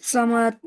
Selamat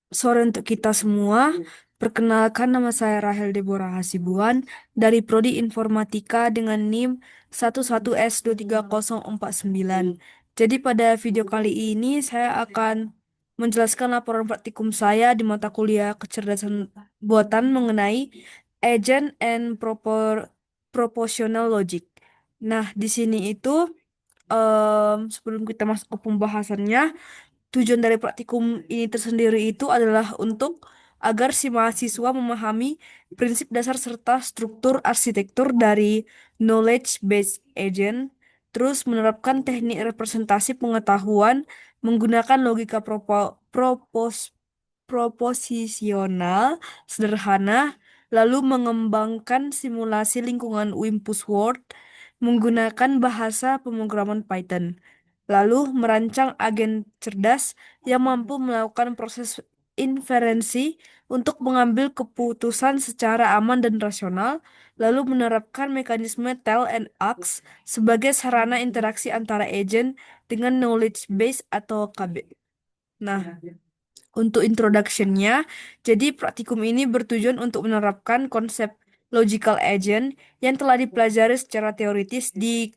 sore untuk kita semua. Perkenalkan, nama saya Rahel Deborah Hasibuan dari Prodi Informatika dengan NIM 11S23049. Jadi pada video kali ini saya akan menjelaskan laporan praktikum saya di mata kuliah kecerdasan buatan mengenai Agent and Proportional Logic. Nah, di sini itu sebelum kita masuk ke pembahasannya, tujuan dari praktikum ini tersendiri itu adalah untuk agar si mahasiswa memahami prinsip dasar serta struktur arsitektur dari knowledge based agent, terus menerapkan teknik representasi pengetahuan menggunakan logika proposisional sederhana, lalu mengembangkan simulasi lingkungan Olympus World menggunakan bahasa pemrograman Python. Lalu merancang agen cerdas yang mampu melakukan proses inferensi untuk mengambil keputusan secara aman dan rasional, lalu menerapkan mekanisme tell and ask sebagai sarana interaksi antara agent dengan knowledge base atau KB. Nah, untuk introduction-nya, jadi praktikum ini bertujuan untuk menerapkan konsep logical agent yang telah dipelajari secara teoritis di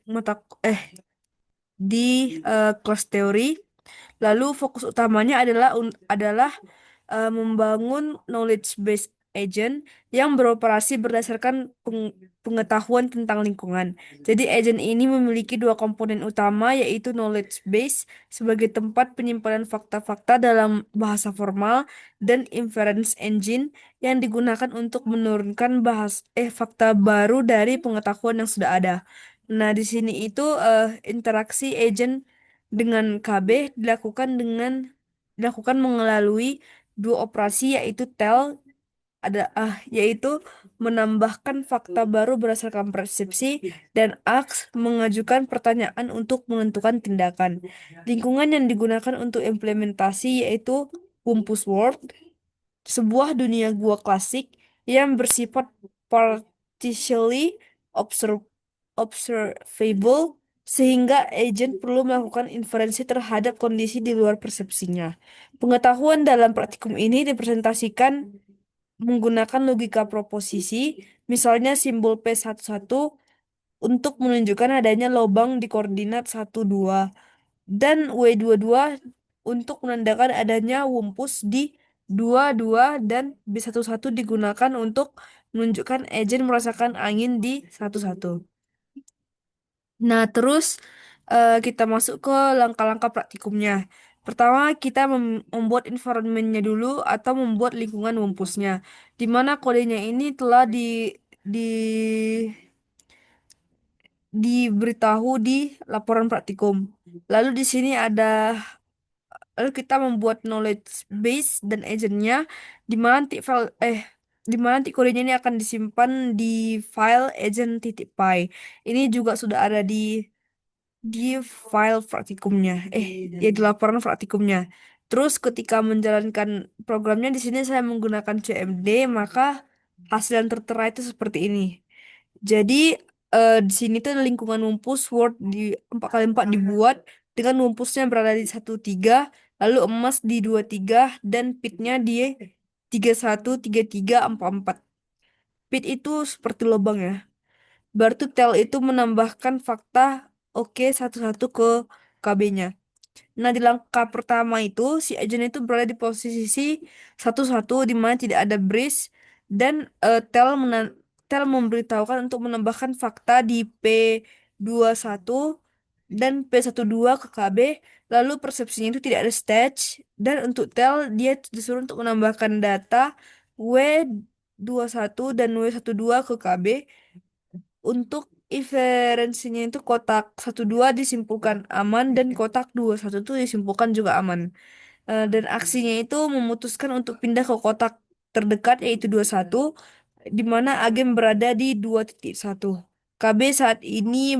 kelas teori. Lalu fokus utamanya adalah membangun knowledge based agent yang beroperasi berdasarkan pengetahuan tentang lingkungan. Jadi agent ini memiliki dua komponen utama, yaitu knowledge base sebagai tempat penyimpanan fakta-fakta dalam bahasa formal dan inference engine yang digunakan untuk menurunkan fakta baru dari pengetahuan yang sudah ada. Nah, di sini itu interaksi agent dengan KB dilakukan melalui dua operasi, yaitu yaitu menambahkan fakta baru berdasarkan persepsi, dan AX mengajukan pertanyaan untuk menentukan tindakan. Lingkungan yang digunakan untuk implementasi yaitu Wumpus World, sebuah dunia gua klasik yang bersifat partially observable, sehingga agent perlu melakukan inferensi terhadap kondisi di luar persepsinya. Pengetahuan dalam praktikum ini dipresentasikan menggunakan logika proposisi, misalnya simbol P11 untuk menunjukkan adanya lubang di koordinat 1, 2, dan W22 untuk menandakan adanya wumpus di 2, 2, dan B11 digunakan untuk menunjukkan agen merasakan angin di 1, 1. Nah, terus kita masuk ke langkah-langkah praktikumnya. Pertama, kita membuat environment-nya dulu atau membuat lingkungan wumpusnya, di mana kodenya ini telah di diberitahu di laporan praktikum. Lalu di sini lalu kita membuat knowledge base dan agentnya, di mana nanti kodenya ini akan disimpan di file agent.py. Ini juga sudah ada di file praktikumnya, ya di laporan praktikumnya. Terus ketika menjalankan programnya di sini saya menggunakan CMD, maka hasil yang tertera itu seperti ini. Jadi di sini tuh lingkungan wumpus Word di 4x4 dibuat dengan wumpusnya berada di 1, 3, lalu emas di 2, 3, dan pitnya di 3, 1, 3, 3, 4, 4. Pit itu seperti lubang ya. Berarti tel itu menambahkan fakta oke 1, 1 ke KB-nya. Nah, di langkah pertama itu si agen itu berada di posisi 1, 1 di mana tidak ada brace, dan tel memberitahukan untuk menambahkan fakta di P21 dan P12 ke KB, lalu persepsinya itu tidak ada stage, dan untuk tel dia disuruh untuk menambahkan data W21 dan W12 ke KB. Untuk inferensinya itu kotak 1, 2 disimpulkan aman dan kotak 2, 1 itu disimpulkan juga aman. Dan aksinya itu memutuskan untuk pindah ke kotak terdekat yaitu 2, 1, di mana agen berada di 2,1. KB saat ini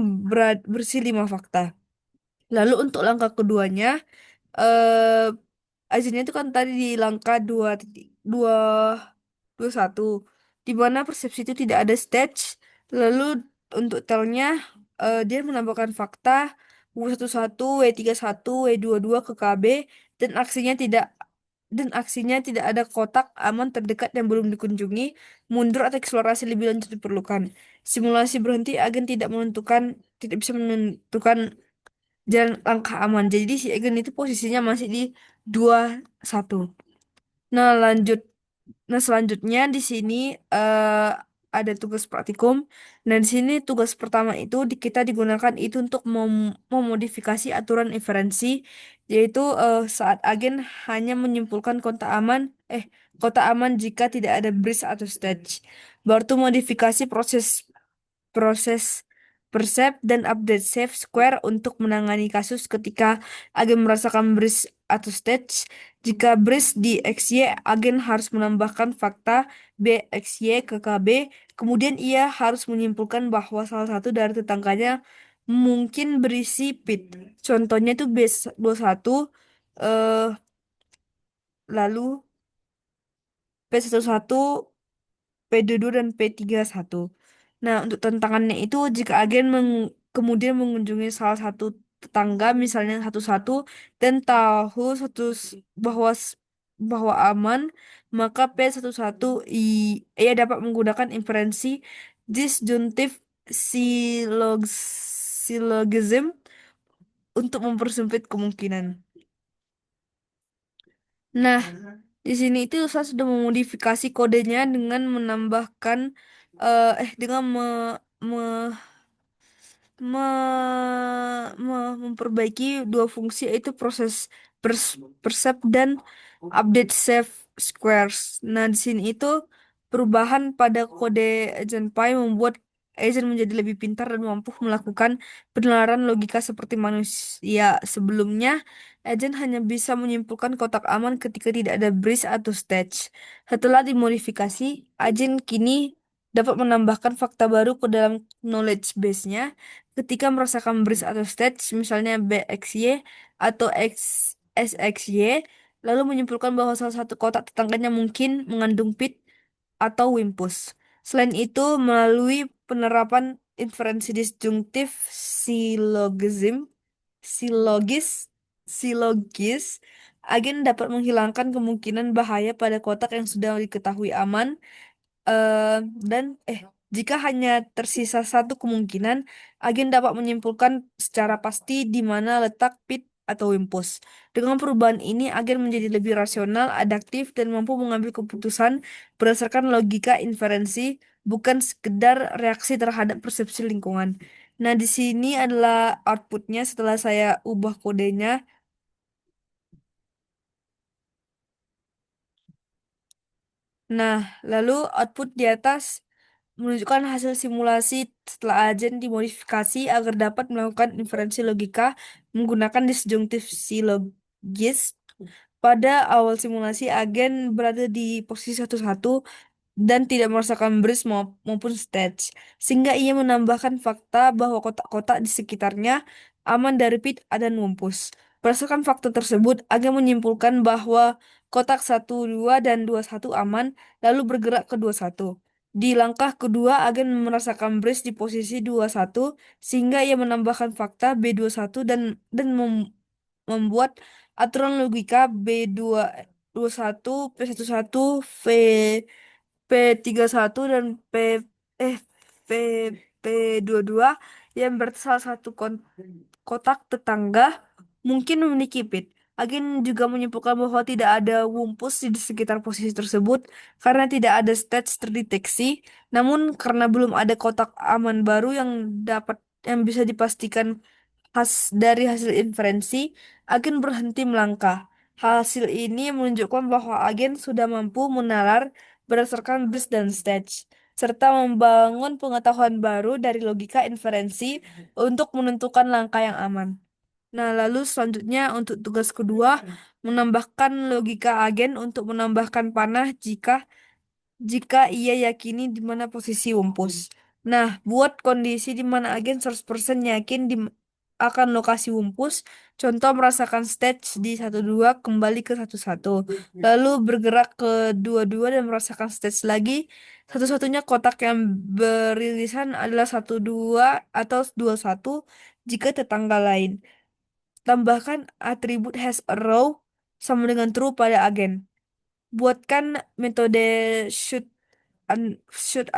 bersih 5 fakta. Lalu untuk langkah keduanya, agennya itu kan tadi di langkah 2,2, 2, 1, di mana persepsi itu tidak ada stage. Lalu untuk telnya dia menambahkan fakta W11, W31, W22 ke KB dan aksinya tidak ada kotak aman terdekat yang belum dikunjungi, mundur atau eksplorasi lebih lanjut diperlukan. Simulasi berhenti agen tidak bisa menentukan jalan langkah aman. Jadi si agen itu posisinya masih di 21. Nah, lanjut. Nah, selanjutnya di sini eh, ada tugas praktikum. Nah, di sini tugas pertama itu kita digunakan itu untuk memodifikasi aturan inferensi, yaitu saat agen hanya menyimpulkan kota aman jika tidak ada breach atau stage. Baru modifikasi proses proses Percept dan update Safe Square untuk menangani kasus ketika agen merasakan breach atau stage. Jika breach di XY, agen harus menambahkan fakta BXY ke KB. Kemudian ia harus menyimpulkan bahwa salah satu dari tetangganya mungkin berisi PIT. Contohnya itu B21, eh, lalu P11, P22 dan P31. Nah, untuk tantangannya itu jika agen kemudian mengunjungi salah satu tetangga misalnya satu-satu dan tahu bahwa bahwa aman, maka P11 ia dapat menggunakan inferensi disjuntif syllogism untuk mempersempit kemungkinan. Nah, di sini itu saya sudah memodifikasi kodenya dengan menambahkan dengan me- memperbaiki dua fungsi yaitu proses percept dan update save squares. Nah, di sini itu perubahan pada kode agent Pi membuat agent menjadi lebih pintar dan mampu melakukan penelaran logika seperti manusia. Sebelumnya, agent hanya bisa menyimpulkan kotak aman ketika tidak ada breach atau stage. Setelah dimodifikasi, agent kini dapat menambahkan fakta baru ke dalam knowledge base-nya ketika merasakan breeze atau stage, misalnya BXY atau SXY, lalu menyimpulkan bahwa salah satu kotak tetangganya mungkin mengandung pit atau wimpus. Selain itu, melalui penerapan inferensi disjungtif silogism, silogis, silogis, agen dapat menghilangkan kemungkinan bahaya pada kotak yang sudah diketahui aman eh dan jika hanya tersisa satu kemungkinan, agen dapat menyimpulkan secara pasti di mana letak pit atau wimpus. Dengan perubahan ini, agen menjadi lebih rasional, adaptif, dan mampu mengambil keputusan berdasarkan logika inferensi, bukan sekedar reaksi terhadap persepsi lingkungan. Nah, di sini adalah outputnya setelah saya ubah kodenya. Nah, lalu output di atas menunjukkan hasil simulasi setelah agen dimodifikasi agar dapat melakukan inferensi logika menggunakan disjuntif silogis. Pada awal simulasi, agen berada di posisi satu-satu dan tidak merasakan breeze maupun stage, sehingga ia menambahkan fakta bahwa kotak-kotak di sekitarnya aman dari pit dan wumpus. Berdasarkan fakta tersebut, agen menyimpulkan bahwa kotak 1, 2, dan 21 aman, lalu bergerak ke 21. Di langkah kedua, agen merasakan breeze di posisi 21, sehingga ia menambahkan fakta B21 membuat aturan logika B21, P11, P31 dan eh P P22 yang berarti salah satu kotak tetangga mungkin memiliki pit. Agen juga menyimpulkan bahwa tidak ada wumpus di sekitar posisi tersebut karena tidak ada stage terdeteksi. Namun karena belum ada kotak aman baru yang bisa dipastikan dari hasil inferensi, agen berhenti melangkah. Hasil ini menunjukkan bahwa agen sudah mampu menalar berdasarkan bus dan stage, serta membangun pengetahuan baru dari logika inferensi untuk menentukan langkah yang aman. Nah, lalu selanjutnya untuk tugas kedua, menambahkan logika agen untuk menambahkan panah jika ia yakini di mana posisi Wumpus. Nah, buat kondisi di mana agen 100% yakin akan lokasi Wumpus, contoh merasakan stage di 1-2 kembali ke 1-1, lalu bergerak ke 2-2 dan merasakan stage lagi. Satu-satunya kotak yang beririsan adalah 1-2 atau 2-1 jika tetangga lain. Tambahkan atribut has a row sama dengan true pada agen. Buatkan metode should should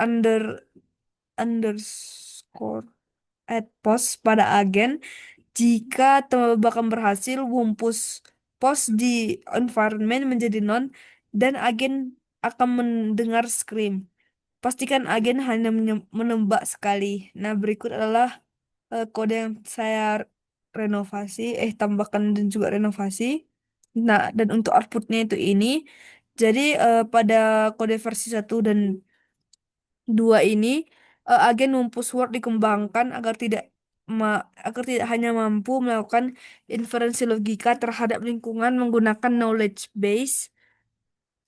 underscore at post pada agen jika tembakan berhasil, wumpus post di environment menjadi none dan agen akan mendengar scream. Pastikan agen hanya menembak sekali. Nah, berikut adalah kode yang saya tambahkan dan juga renovasi. Nah, dan untuk outputnya itu ini. Jadi pada kode versi 1 dan 2 ini agen numpus Word dikembangkan agar tidak hanya mampu melakukan inferensi logika terhadap lingkungan menggunakan knowledge base,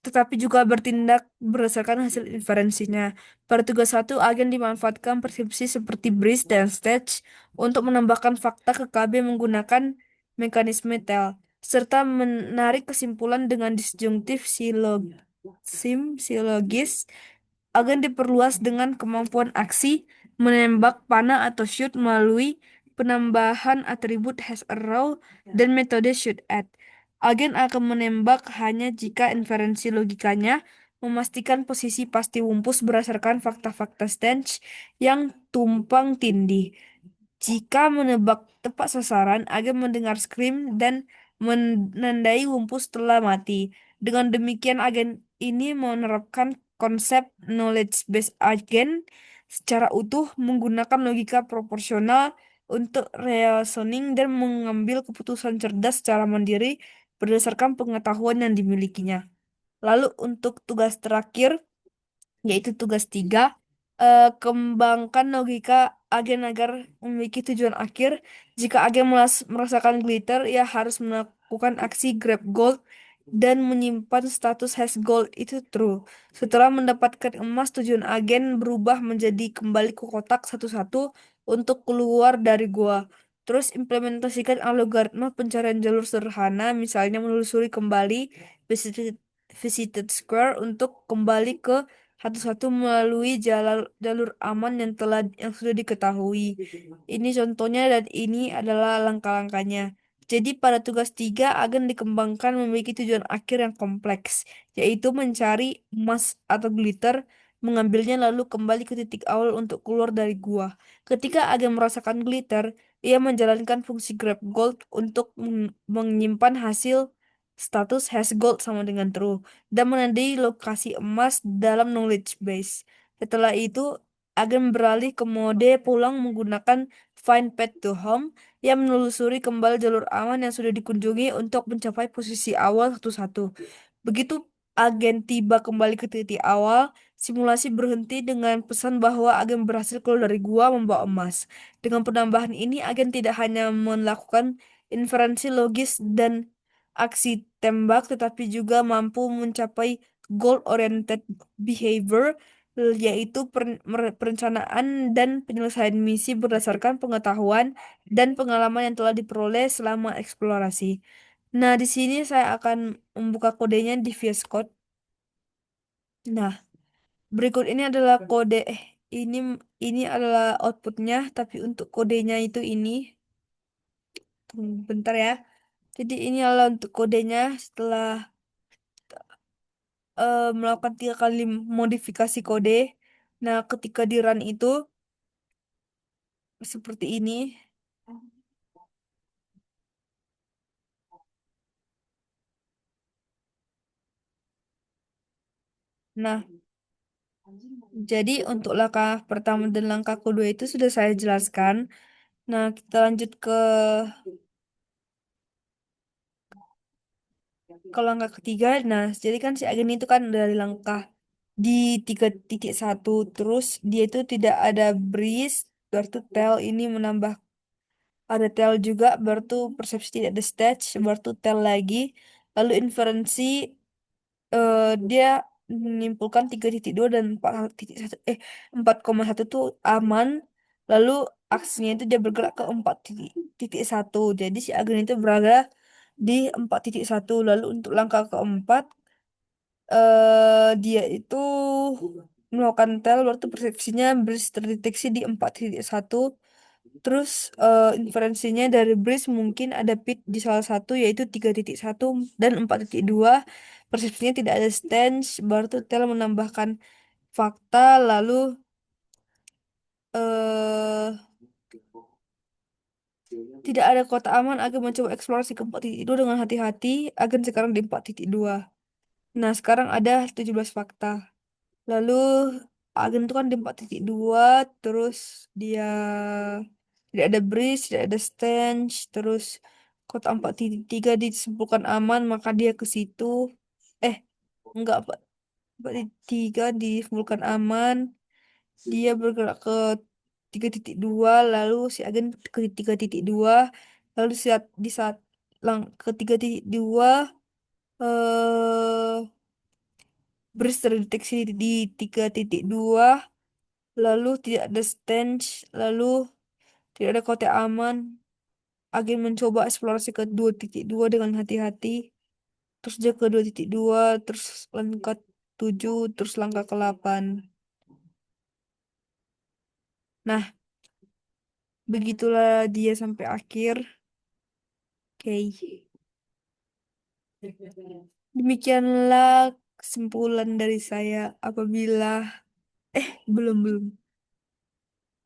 tetapi juga bertindak berdasarkan hasil inferensinya. Pada tugas 1, agen dimanfaatkan persepsi seperti breeze dan stage untuk menambahkan fakta ke KB menggunakan mekanisme TEL, serta menarik kesimpulan dengan disjungtif silogis. Agen diperluas dengan kemampuan aksi, menembak, panah, atau shoot melalui penambahan atribut has a row dan metode shoot at. Agen akan menembak hanya jika inferensi logikanya memastikan posisi pasti wumpus berdasarkan fakta-fakta stance yang tumpang tindih. Jika menebak tepat sasaran, agen mendengar scream dan menandai wumpus telah mati. Dengan demikian, agen ini menerapkan konsep knowledge based agen secara utuh menggunakan logika proporsional untuk reasoning dan mengambil keputusan cerdas secara mandiri berdasarkan pengetahuan yang dimilikinya. Lalu untuk tugas terakhir, yaitu tugas 3, kembangkan logika agen agar memiliki tujuan akhir. Jika agen merasakan glitter, ia harus melakukan aksi grab gold dan menyimpan status hash gold itu true. Setelah mendapatkan emas, tujuan agen berubah menjadi kembali ke kotak satu-satu untuk keluar dari gua. Terus implementasikan algoritma pencarian jalur sederhana, misalnya menelusuri kembali visited, visited square untuk kembali ke satu-satu melalui jalur aman yang sudah diketahui. Ini contohnya dan ini adalah langkah-langkahnya. Jadi pada tugas 3 agen dikembangkan memiliki tujuan akhir yang kompleks, yaitu mencari emas atau glitter, mengambilnya lalu kembali ke titik awal untuk keluar dari gua. Ketika agen merasakan glitter, ia menjalankan fungsi grab gold untuk menyimpan hasil status hash gold sama dengan true dan menandai lokasi emas dalam knowledge base. Setelah itu, agen beralih ke mode pulang menggunakan find path to home yang menelusuri kembali jalur aman yang sudah dikunjungi untuk mencapai posisi awal satu-satu. Begitu agen tiba kembali ke titik awal, simulasi berhenti dengan pesan bahwa agen berhasil keluar dari gua membawa emas. Dengan penambahan ini, agen tidak hanya melakukan inferensi logis dan aksi tembak, tetapi juga mampu mencapai goal-oriented behavior, yaitu perencanaan dan penyelesaian misi berdasarkan pengetahuan dan pengalaman yang telah diperoleh selama eksplorasi. Nah, di sini saya akan membuka kodenya di VS Code. Nah, berikut ini adalah ini ini adalah outputnya, tapi untuk kodenya itu ini. Bentar ya. Jadi ini adalah untuk kodenya setelah melakukan 3 kali modifikasi kode. Nah, ketika di run itu seperti ini. Nah, jadi untuk langkah pertama dan langkah kedua itu sudah saya jelaskan. Nah, kita lanjut ke langkah ketiga. Nah, jadi kan si agen itu kan dari langkah di 3.1, terus dia itu tidak ada breeze, berarti tel ini menambah ada tel juga, berarti persepsi tidak ada stage, berarti tel lagi. Lalu inferensi dia menyimpulkan 3.2 dan 4.1 4,1 itu aman. Lalu aksinya itu dia bergerak ke 4.1. Jadi si agen itu berada di 4.1. Lalu untuk langkah keempat, dia itu melakukan tel, berarti persepsinya terdeteksi di 4.1. Terus inferensinya dari BRIS mungkin ada pit di salah satu yaitu 3.1 dan 4.2. Persepsinya tidak ada stance, baru Tel menambahkan fakta lalu eh tidak ada kota aman, agen mencoba eksplorasi ke 4.2 dengan hati-hati, agen sekarang di 4.2. Nah, sekarang ada 17 fakta. Lalu agen itu kan di 4.2, terus dia tidak ada bridge, tidak ada stench, terus kota 4.3 disimpulkan aman, maka dia ke situ. Eh, enggak, 4.3 disimpulkan aman, dia bergerak ke 3.2, lalu si agen ke 3.2, lalu di saat ke 3.2 eh bridge terdeteksi di 3.2. Lalu tidak ada stench, lalu tidak ada kotak aman. Agen mencoba eksplorasi ke 2.2 dengan hati-hati. Terus dia ke 2.2, terus langkah 7, terus langkah ke 8. Nah, begitulah dia sampai akhir. Oke. Demikianlah kesimpulan dari saya apabila belum belum.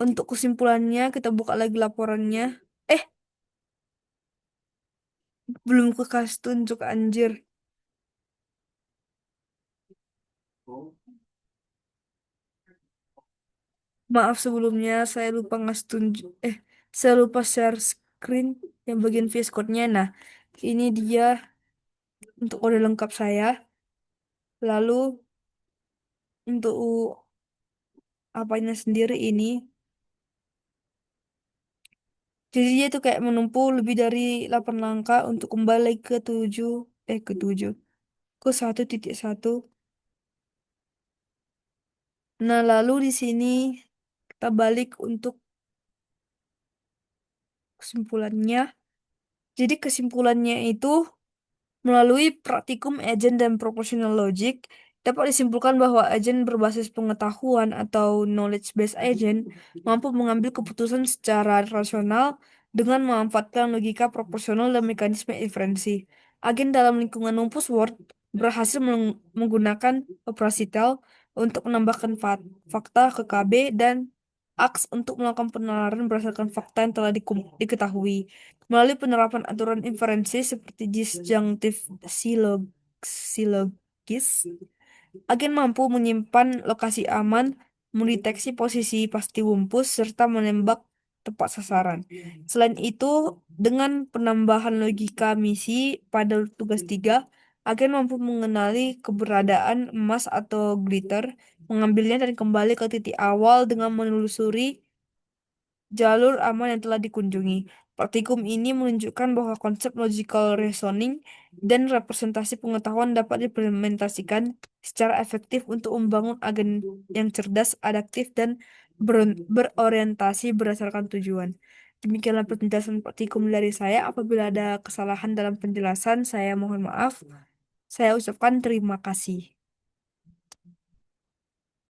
Untuk kesimpulannya kita buka lagi laporannya. Eh, belum ke kasih tunjuk anjir. Maaf sebelumnya, saya lupa ngasih tunjuk. Saya lupa share screen yang bagian VS Code-nya. Nah, ini dia untuk kode lengkap saya. Lalu untuk apanya sendiri ini. Jadi dia tuh kayak menempuh lebih dari 8 langkah untuk kembali ke 7, ke 7, ke 1.1. Nah, lalu di sini kita balik untuk kesimpulannya. Jadi kesimpulannya itu melalui praktikum agent dan proportional logic, dapat disimpulkan bahwa agen berbasis pengetahuan atau knowledge-based agent mampu mengambil keputusan secara rasional dengan memanfaatkan logika proporsional dan mekanisme inferensi. Agen dalam lingkungan Numpus World berhasil menggunakan operasi tel untuk menambahkan fakta ke KB dan AX untuk melakukan penalaran berdasarkan fakta yang telah diketahui. Melalui penerapan aturan inferensi seperti disjunctive silogis, agen mampu menyimpan lokasi aman, mendeteksi posisi pasti wumpus, serta menembak tepat sasaran. Selain itu, dengan penambahan logika misi pada tugas 3, agen mampu mengenali keberadaan emas atau glitter, mengambilnya dan kembali ke titik awal dengan menelusuri jalur aman yang telah dikunjungi. Praktikum ini menunjukkan bahwa konsep logical reasoning dan representasi pengetahuan dapat diimplementasikan secara efektif untuk membangun agen yang cerdas, adaptif, dan berorientasi berdasarkan tujuan. Demikianlah penjelasan praktikum dari saya. Apabila ada kesalahan dalam penjelasan, saya mohon maaf. Saya ucapkan terima kasih.